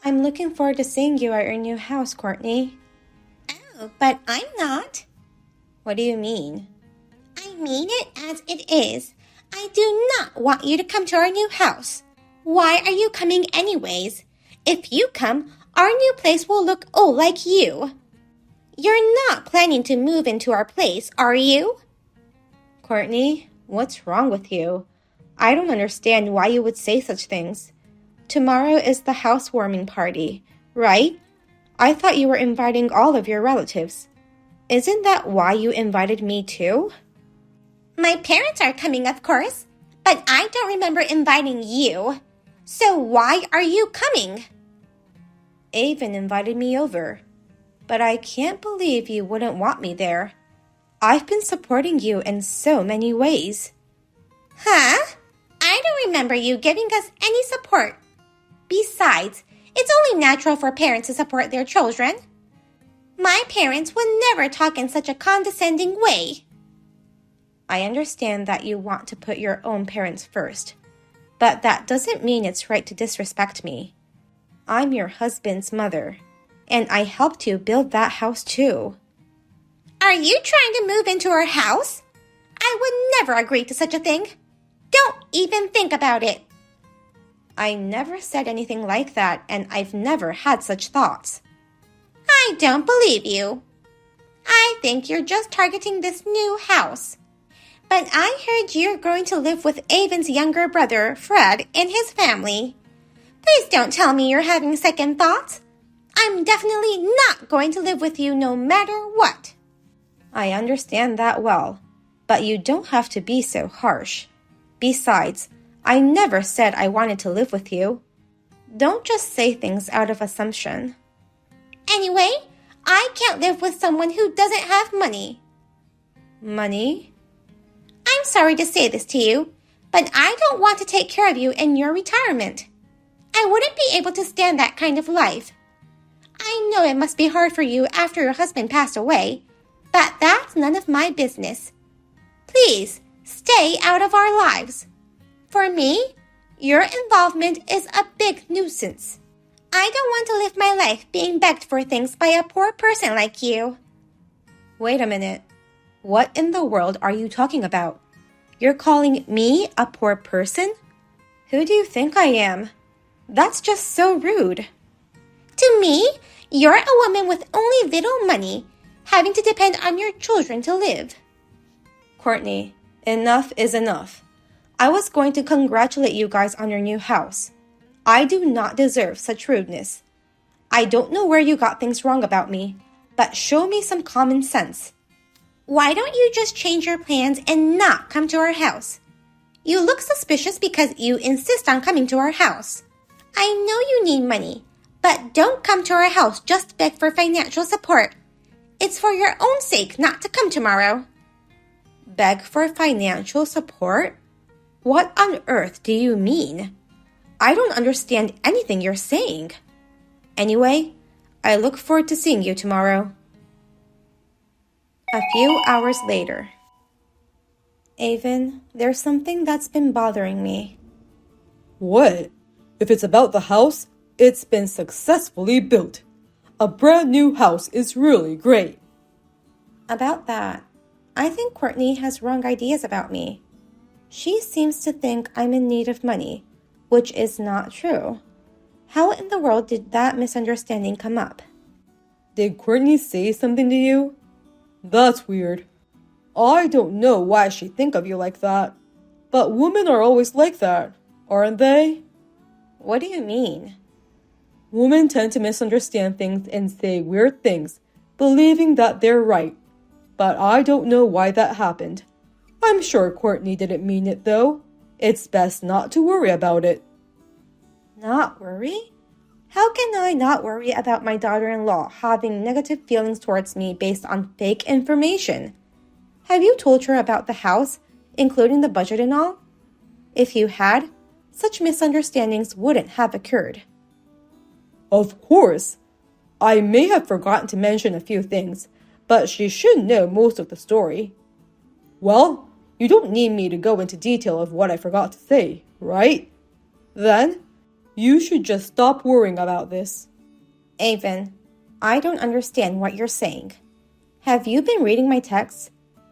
I'm looking forward to seeing you at your new house, Courtney. Oh, but I'm not. What do you mean? I mean it as it is. I do not want you to come to our new house. Why are you coming anyways? If you come, our new place will look old like you. You're not planning to move into our place, are you? Courtney, what's wrong with you? I don't understand why you would say such things. Tomorrow is the housewarming party, right? I thought you were inviting all of your relatives. Isn't that why you invited me too? My parents are coming, of course, but I don't remember inviting you. So why are you coming? Avon invited me over, but I can't believe you wouldn't want me there. I've been supporting you in so many ways. Huh? I don't remember you giving us any support. Besides, it's only natural for parents to support their children. My parents would never talk in such a condescending way. I understand that you want to put your own parents first, but that doesn't mean it's right to disrespect me. I'm your husband's mother, and I helped you build that house too. Are you trying to move into our house? I would never agree to such a thing. Don't even think about it. I never said anything like that, and I've never had such thoughts. I don't believe you. I think you're just targeting this new house. But I heard you're going to live with Avon's younger brother, Fred, and his family. Please don't tell me you're having second thoughts. I'm definitely not going to live with you no matter what. I understand that well, but you don't have to be so harsh. Besides, I never said I wanted to live with you. Don't just say things out of assumption. Anyway, I can't live with someone who doesn't have money. Money? I'm sorry to say this to you, but I don't want to take care of you in your retirement. I wouldn't be able to stand that kind of life. I know it must be hard for you after your husband passed away, but that's none of my business. Please, stay out of our lives. For me, your involvement is a big nuisance. I don't want to live my life being begged for things by a poor person like you. Wait a minute. What in the world are you talking about? You're calling me a poor person? Who do you think I am? That's just so rude. To me, you're a woman with only little money, having to depend on your children to live. Courtney, enough is enough. I was going to congratulate you guys on your new house. I do not deserve such rudeness. I don't know where you got things wrong about me, but show me some common sense. Why don't you just change your plans and not come to our house? You look suspicious because you insist on coming to our house. I know you need money, but don't come to our house just to beg for financial support. It's for your own sake not to come tomorrow. Beg for financial support? What on earth do you mean? I don't understand anything you're saying. Anyway, I look forward to seeing you tomorrow. A few hours later. Avon, there's something that's been bothering me. What? If it's about the house, it's been successfully built. A brand new house is really great. About that, I think Courtney has wrong ideas about me. She seems to think I'm in need of money, which is not true. How in the world did that misunderstanding come up? Did Courtney say something to you? That's weird. I don't know why she'd think of you like that. But women are always like that, aren't they? What do you mean? Women tend to misunderstand things and say weird things, believing that they're right. But I don't know why that happened. I'm sure Courtney didn't mean it though. It's best not to worry about it. Not worry? How can I not worry about my daughter-in-law having negative feelings towards me based on fake information? Have you told her about the house, including the budget and all? If you had, such misunderstandings wouldn't have occurred. Of course. I may have forgotten to mention a few things, but she should know most of the story. Well, you don't need me to go into detail of what I forgot to say, right? Then, You should just stop worrying about this. Avon, I don't understand what you're saying. Have you been reading my texts?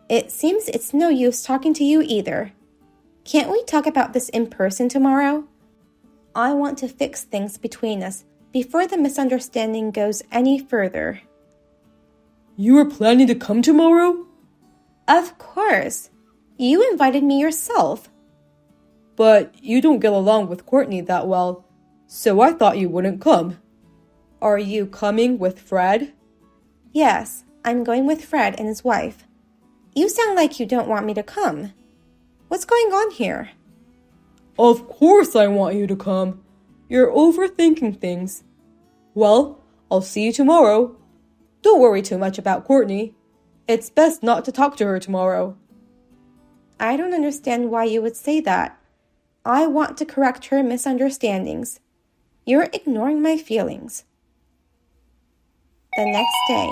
It seems it's no use talking to you either. Can't we talk about this in person tomorrow? I want to fix things between us before the misunderstanding goes any further. You were planning to come tomorrow? Of course. You invited me yourself. But you don't get along with Courtney that well, so I thought you wouldn't come. Are you coming with Fred? Yes, I'm going with Fred and his wife. You sound like you don't want me to come. What's going on here? Of course I want you to come. You're overthinking things. Well, I'll see you tomorrow. Don't worry too much about Courtney. It's best not to talk to her tomorrow. I don't understand why you would say that. I want to correct her misunderstandings. You're ignoring my feelings. The next day.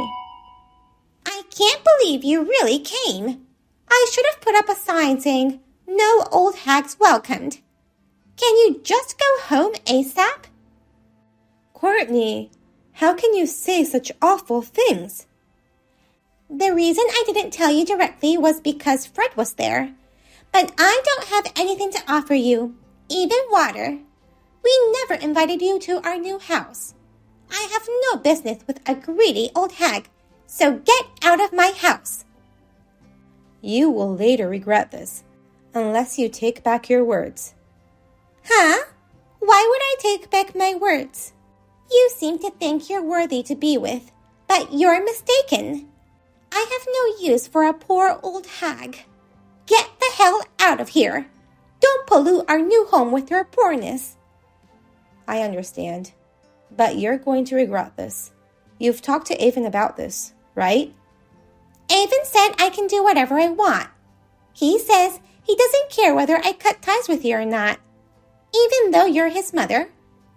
I can't believe you really came. I should have put up a sign saying, "No old hags welcomed." Can you just go home ASAP? Courtney, how can you say such awful things? The reason I didn't tell you directly was because Fred was there. But I don't have anything to offer you, even water. We never invited you to our new house. I have no business with a greedy old hag, so get out of my house. You will later regret this, unless you take back your words. Huh? Why would I take back my words? You seem to think you're worthy to be with, but you're mistaken. I have no use for a poor old hag. Get the hell out of here. Don't pollute our new home with your poorness. I understand, but you're going to regret this. You've talked to Avon about this, right? Avon said I can do whatever I want. He says he doesn't care whether I cut ties with you or not. Even though you're his mother,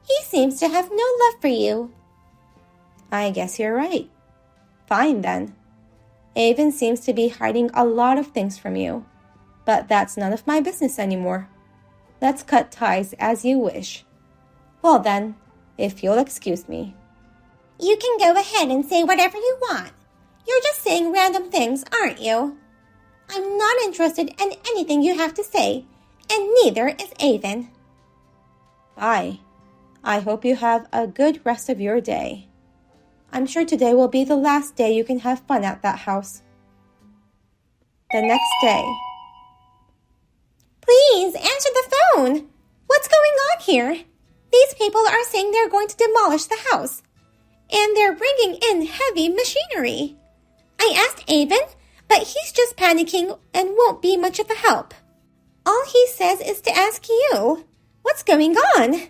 he seems to have no love for you. I guess you're right. Fine then. Avon seems to be hiding a lot of things from you, but that's none of my business anymore. Let's cut ties as you wish. Well then, if you'll excuse me. You can go ahead and say whatever you want. You're just saying random things, aren't you? I'm not interested in anything you have to say, and neither is Avon. Bye. I hope you have a good rest of your day. I'm sure today will be the last day you can have fun at that house. The next day. Please answer the phone. What's going on here? These people are saying they're going to demolish the house, and they're bringing in heavy machinery. I asked Avon, but he's just panicking and won't be much of a help. All he says is to ask you, what's going on?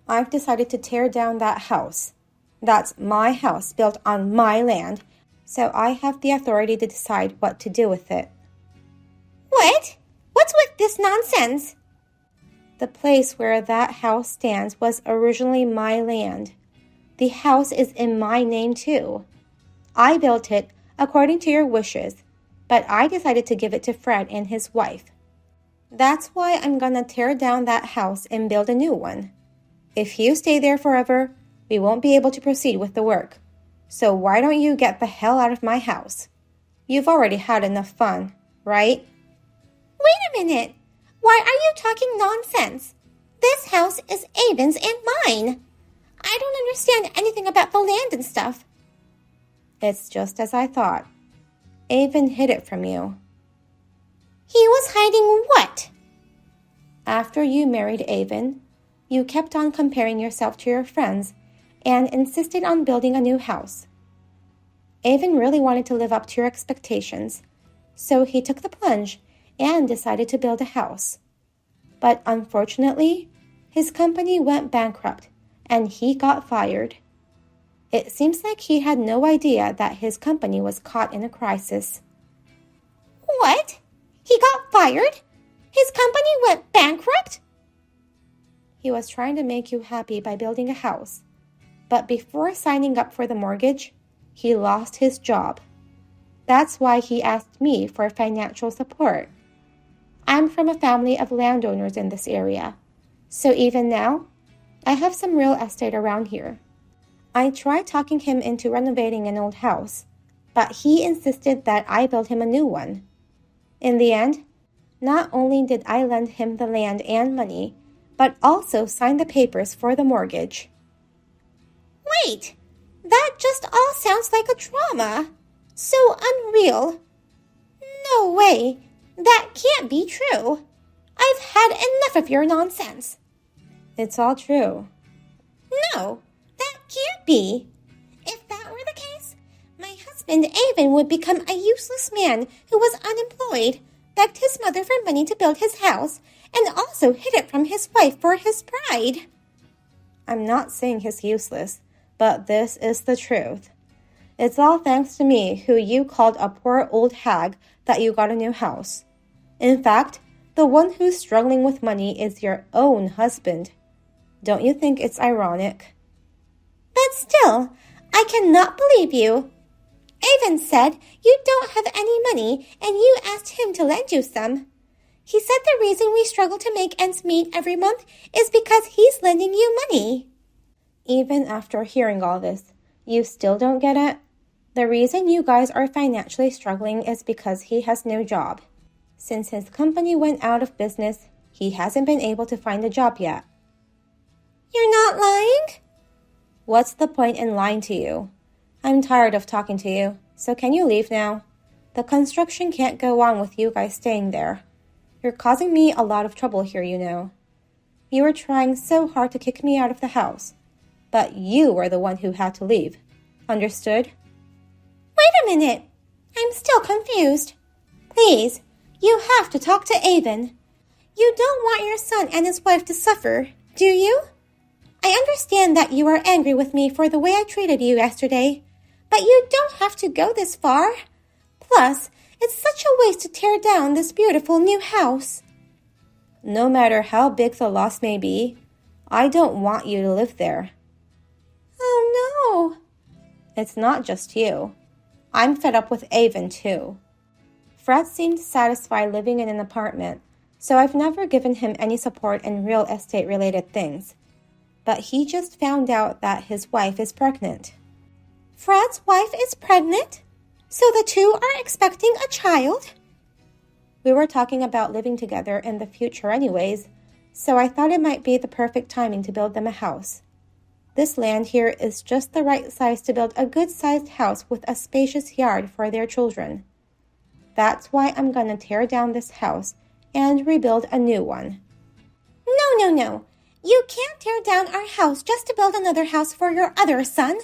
I've decided to tear down that house. That's my house built on my land, so I have the authority to decide what to do with it. What? What's with this nonsense? The place where that house stands was originally my land. The house is in my name too. I built it according to your wishes, but I decided to give it to Fred and his wife. That's why I'm gonna tear down that house and build a new one. If you stay there forever, we won't be able to proceed with the work. So why don't you get the hell out of my house? You've already had enough fun, right? Wait a minute. Why are you talking nonsense? This house is Avon's and mine. I don't understand anything about the land and stuff. It's just as I thought. Avon hid it from you. He was hiding what? After you married Avon, you kept on comparing yourself to your friends and insisted on building a new house. Avon really wanted to live up to your expectations, so he took the plunge and decided to build a house. But unfortunately, his company went bankrupt and he got fired. It seems like he had no idea that his company was caught in a crisis. What? He got fired? His company went bankrupt? He was trying to make you happy by building a house, but before signing up for the mortgage, he lost his job. That's why he asked me for financial support. I'm from a family of landowners in this area, so even now, I have some real estate around here. I tried talking him into renovating an old house, but he insisted that I build him a new one. In the end, not only did I lend him the land and money, but also sign the papers for the mortgage. Wait, that just all sounds like a drama. So unreal. No way, that can't be true. I've had enough of your nonsense. It's all true. No, that can't be. If that were the case, my husband Avon would become a useless man who was unemployed, begged his mother for money to build his house, and also hid it from his wife for his pride. I'm not saying he's useless, but this is the truth. It's all thanks to me, who you called a poor old hag, that you got a new house. In fact, the one who's struggling with money is your own husband. Don't you think it's ironic? But still, I cannot believe you. Avon said you don't have any money and you asked him to lend you some. He said the reason we struggle to make ends meet every month is because he's lending you money. Even after hearing all this, you still don't get it? The reason you guys are financially struggling is because he has no job. Since his company went out of business, he hasn't been able to find a job yet. You're not lying? What's the point in lying to you? I'm tired of talking to you, so can you leave now? The construction can't go on with you guys staying there. You're causing me a lot of trouble here, you know. You were trying so hard to kick me out of the house, but you were the one who had to leave. Understood? Wait a minute. I'm still confused. Please, you have to talk to Avon. You don't want your son and his wife to suffer, do you? I understand that you are angry with me for the way I treated you yesterday, but you don't have to go this far. Plus, it's such a waste to tear down this beautiful new house. No matter how big the loss may be, I don't want you to live there. Oh no. It's not just you. I'm fed up with Avon too. Fred seemed satisfied living in an apartment, so I've never given him any support in real estate related things. But he just found out that his wife is pregnant. Fred's wife is pregnant? So the two are expecting a child? We were talking about living together in the future anyways, so I thought it might be the perfect timing to build them a house. This land here is just the right size to build a good-sized house with a spacious yard for their children. That's why I'm gonna tear down this house and rebuild a new one. No. You can't tear down our house just to build another house for your other son.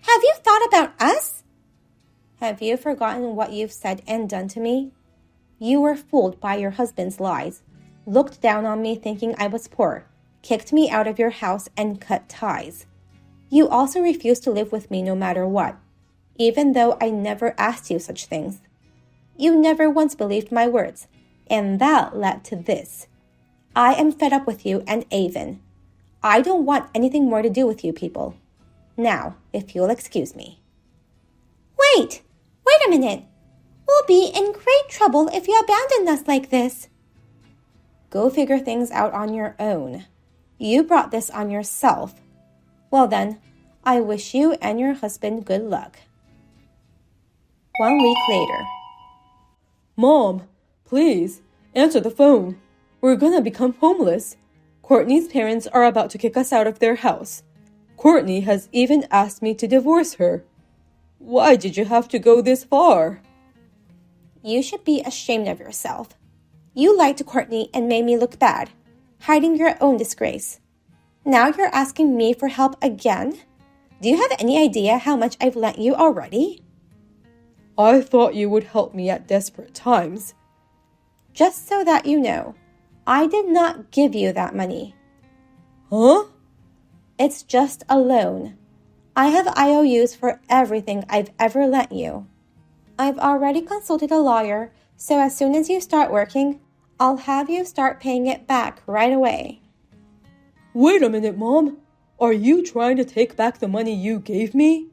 Have you thought about us? Have you forgotten what you've said and done to me? You were fooled by your husband's lies, looked down on me thinking I was poor, kicked me out of your house, and cut ties. You also refused to live with me no matter what, even though I never asked you such things. You never once believed my words, and that led to this. I am fed up with you and Avon. I don't want anything more to do with you people. Now, if you'll excuse me. Wait a minute. We'll be in great trouble if you abandon us like this. Go figure things out on your own. You brought this on yourself. Well then, I wish you and your husband good luck. 1 week later. Mom, please, answer the phone. We're gonna become homeless. Courtney's parents are about to kick us out of their house. Courtney has even asked me to divorce her. Why did you have to go this far? You should be ashamed of yourself. You lied to Courtney and made me look bad, hiding your own disgrace. Now you're asking me for help again? Do you have any idea how much I've lent you already? I thought you would help me at desperate times. Just so that you know, I did not give you that money. Huh? It's just a loan. I have IOUs for everything I've ever lent you. I've already consulted a lawyer, so as soon as you start working, I'll have you start paying it back right away. Wait a minute, Mom. Are you trying to take back the money you gave me?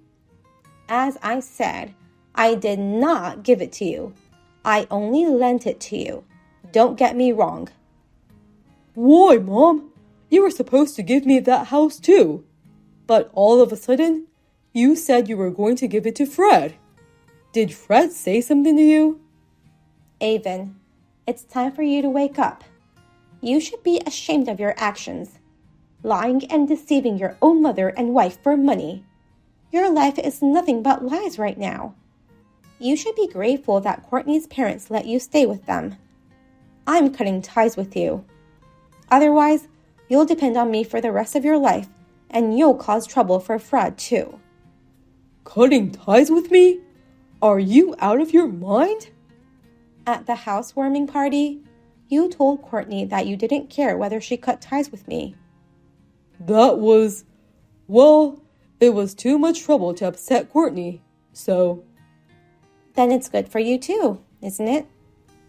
As I said, I did not give it to you. I only lent it to you. Don't get me wrong. Why, Mom? You were supposed to give me that house too. But all of a sudden, you said you were going to give it to Fred. Did Fred say something to you? Avon, it's time for you to wake up. You should be ashamed of your actions. Lying and deceiving your own mother and wife for money. Your life is nothing but lies right now. You should be grateful that Courtney's parents let you stay with them. I'm cutting ties with you. Otherwise, you'll depend on me for the rest of your life, and you'll cause trouble for Fred too. Cutting ties with me? Are you out of your mind? At the housewarming party, you told Courtney that you didn't care whether she cut ties with me. Well, it was too much trouble to upset Courtney, so... Then it's good for you too, isn't it?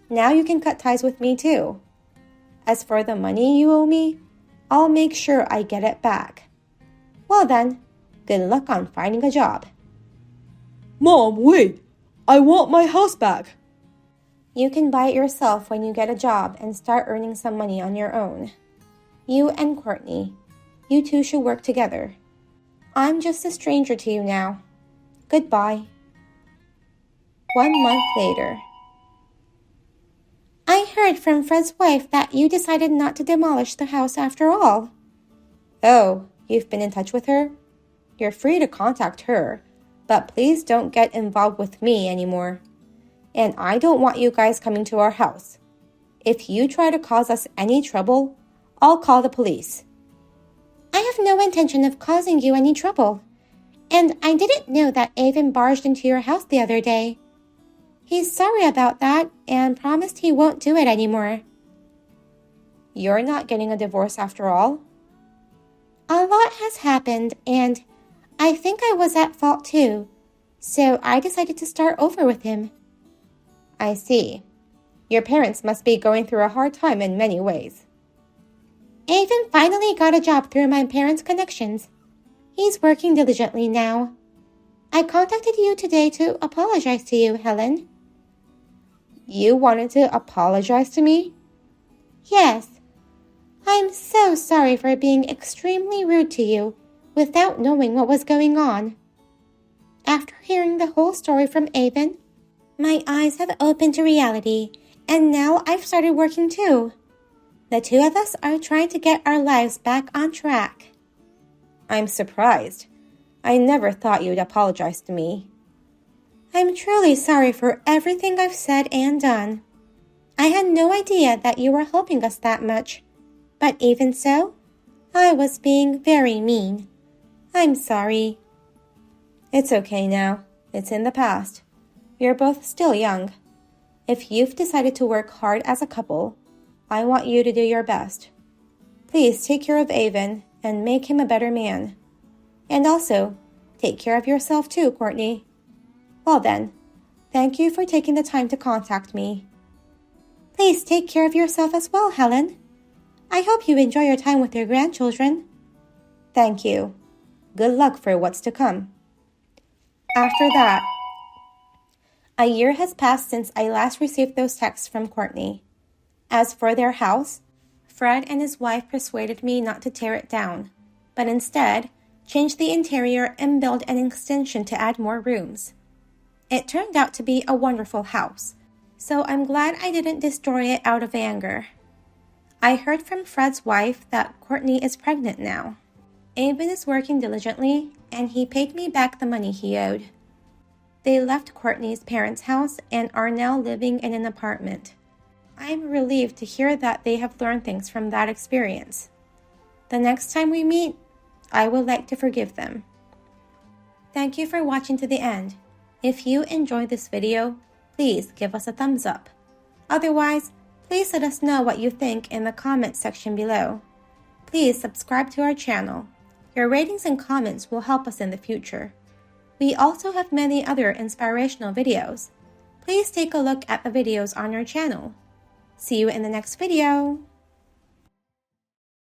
Now you can cut ties with me too. As for the money you owe me, I'll make sure I get it back. Well then, good luck on finding a job. Mom, wait! I want my house back! You can buy it yourself when you get a job and start earning some money on your own. You and Courtney, you two should work together. I'm just a stranger to you now. Goodbye. 1 month later. I heard from Fred's wife that you decided not to demolish the house after all. Oh, you've been in touch with her? You're free to contact her, but please don't get involved with me anymore. And I don't want you guys coming to our house. If you try to cause us any trouble, I'll call the police. I have no intention of causing you any trouble. And I didn't know that Avon barged into your house the other day. He's sorry about that and promised he won't do it anymore. You're not getting a divorce after all? A lot has happened, and I think I was at fault too. So I decided to start over with him. I see. Your parents must be going through a hard time in many ways. Avon finally got a job through my parents' connections. He's working diligently now. I contacted you today to apologize to you, Helen. You wanted to apologize to me? Yes. I'm so sorry for being extremely rude to you without knowing what was going on. After hearing the whole story from Avon, my eyes have opened to reality, and now I've started working too. The two of us are trying to get our lives back on track. I'm surprised. I never thought you'd apologize to me. I'm truly sorry for everything I've said and done. I had no idea that you were helping us that much. But even so, I was being very mean. I'm sorry. It's okay now. It's in the past. You're both still young. If you've decided to work hard as a couple, I want you to do your best. Please take care of Avon and make him a better man. And also, take care of yourself too, Courtney. Well then, thank you for taking the time to contact me. Please take care of yourself as well, Helen. I hope you enjoy your time with your grandchildren. Thank you. Good luck for what's to come. After that, a year has passed since I last received those texts from Courtney. As for their house, Fred and his wife persuaded me not to tear it down, but instead change the interior and build an extension to add more rooms. It turned out to be a wonderful house, so I'm glad I didn't destroy it out of anger. I heard from Fred's wife that Courtney is pregnant now. Avon is working diligently, and he paid me back the money he owed. They left Courtney's parents' house and are now living in an apartment. I'm relieved to hear that they have learned things from that experience. The next time we meet, I would like to forgive them. Thank you for watching to the end. If you enjoyed this video, please give us a thumbs up. Otherwise, please let us know what you think in the comments section below. Please subscribe to our channel. Your ratings and comments will help us in the future. We also have many other inspirational videos. Please take a look at the videos on our channel. See you in the next video.